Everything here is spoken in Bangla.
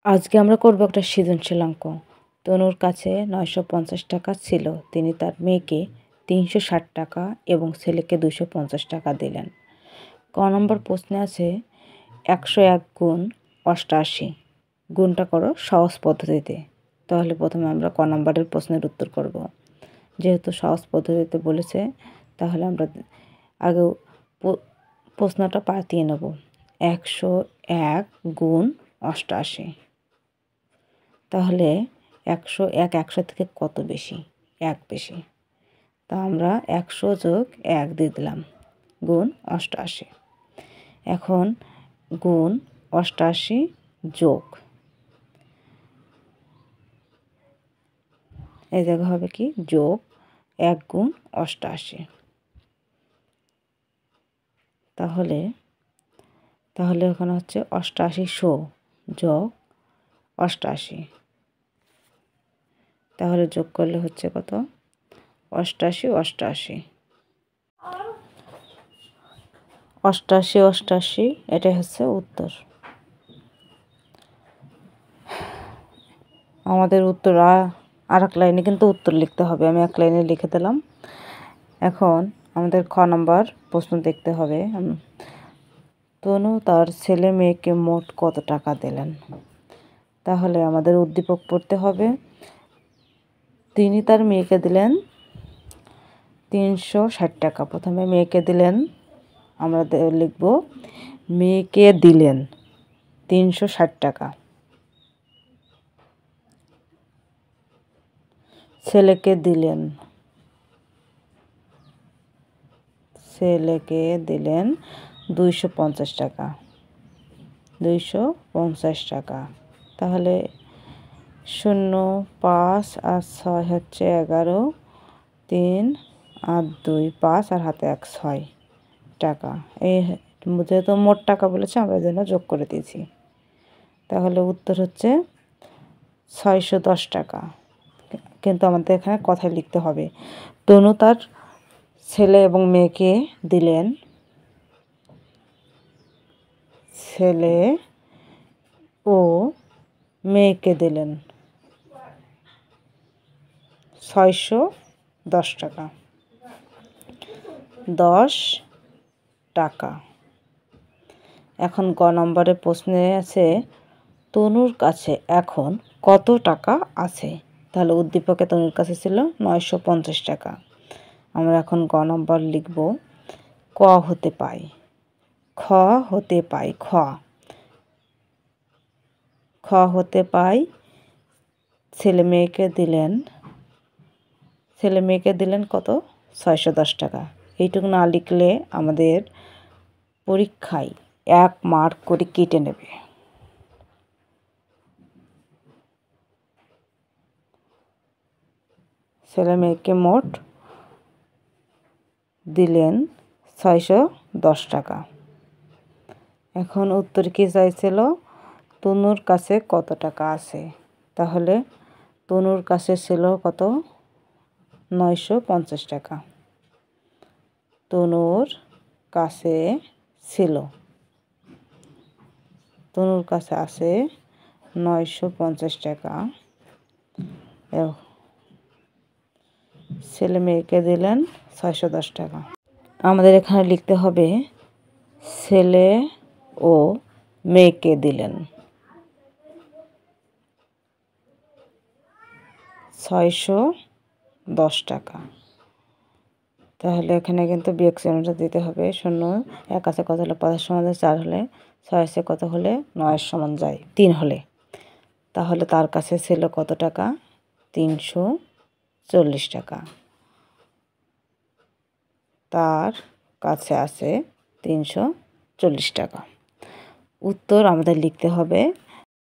আজকে আমরা করব একটা সৃজনশীল অঙ্ক। তনুর কাছে 950 টাকা ছিল। তিনি তার মেয়েকে 360 টাকা এবং ছেলেকে 250 টাকা দিলেন। ক নম্বর প্রশ্নে আছে 101 গুণ 88 গুণটা করো সহজ পদ্ধতিতে। তাহলে প্রথমে আমরা ক নম্বরের প্রশ্নের উত্তর করব। যেহেতু সহজ পদ্ধতিতে বলেছে তাহলে আমরা আগে প্রশ্নটা পাল্টিয়ে নেব। 101 গুণ 88, তাহলে 101 100 থেকে কত বেশি? 1 বেশি। তা আমরা 100 যোগ 1 দিয়ে দিলাম গুণ 88। এখন গুণ 88 যোগ এই জায়গা হবে কি যোগ 1 গুণ 88। তাহলে এখানে হচ্ছে 88 যোগ 88, তাহলে যোগ করলে হচ্ছে কত? 88 88 88 88, এটাই হচ্ছে উত্তর। আমাদের উত্তর আর এক লাইনে কিন্তু উত্তর লিখতে হবে। আমি এক লাইনে লিখে দিলাম। এখন আমাদের খ নম্বর প্রশ্ন দেখতে হবে। তনু তার ছেলে মেয়েকে মোট কত টাকা দিলেন? তাহলে আমাদের উদ্দীপক পড়তে হবে। তিনি তার মেয়েকে দিলেন 360 টাকা। প্রথমে মেয়েকে দিলেন, আমরা লিখব মেয়েকে দিলেন 360 টাকা। ছেলেকে দিলেন 250 টাকা। 250 টাকা। তাহলে 0 5 আর 6 হচ্ছে 11, 3 আর 2 5 আর হাতে 1 6 টাকা। এই যেহেতু মোট টাকা বলেছে আমরা এই জন্য যোগ করে দিয়েছি। তাহলে উত্তর হচ্ছে 610 টাকা। কিন্তু আমাদের এখানে কথায় লিখতে হবে তনু তার ছেলে এবং মেয়েকে দিলেন, ছেলে ও মেয়েকে দিলেন 610 টাকা। 10 টাকা। এখন গ নম্বরের প্রশ্নে আছে তনুর কাছে এখন কত টাকা আছে? তাহলে উদ্দীপকে তনুর কাছে ছিল 950 টাকা। আমরা এখন গ নম্বর লিখব ক হতে পাই, খ হতে পাই, খ হতে পাই ছেলে মেয়েকে দিলেন কত? 610 টাকা। এইটুকু না লিখলে আমাদের পরীক্ষায় 1 মার্ক করে কেটে নেবে। ছেলে মেয়েকে মোট দিলেন 610 টাকা। এখন উত্তর কি চাইছিল? তনুর কাছে কত টাকা আছে? তাহলে তনুর কাছে ছিল কত? 950 টাকা। তনুর কাছে ছিল, তনুর কাছে আছে 950 টাকা। ছেলে মেয়েকে দিলেন 610 টাকা। আমাদের এখানে লিখতে হবে ছেলে ও মেয়েকে দিলেন 610 টাকা। তাহলে এখানে কিন্তু বিয়োগ চিহ্নটা দিতে হবে। 0 1 আছে কত হলে 5 সমান যায় 4 হলে, 6 আছে কত হলে 9 সমান যায় 3 হলে। তাহলে তার কাছে ছিল কত টাকা? 340 টাকা। তার কাছে আছে 340 টাকা। উত্তর আমাদের লিখতে হবে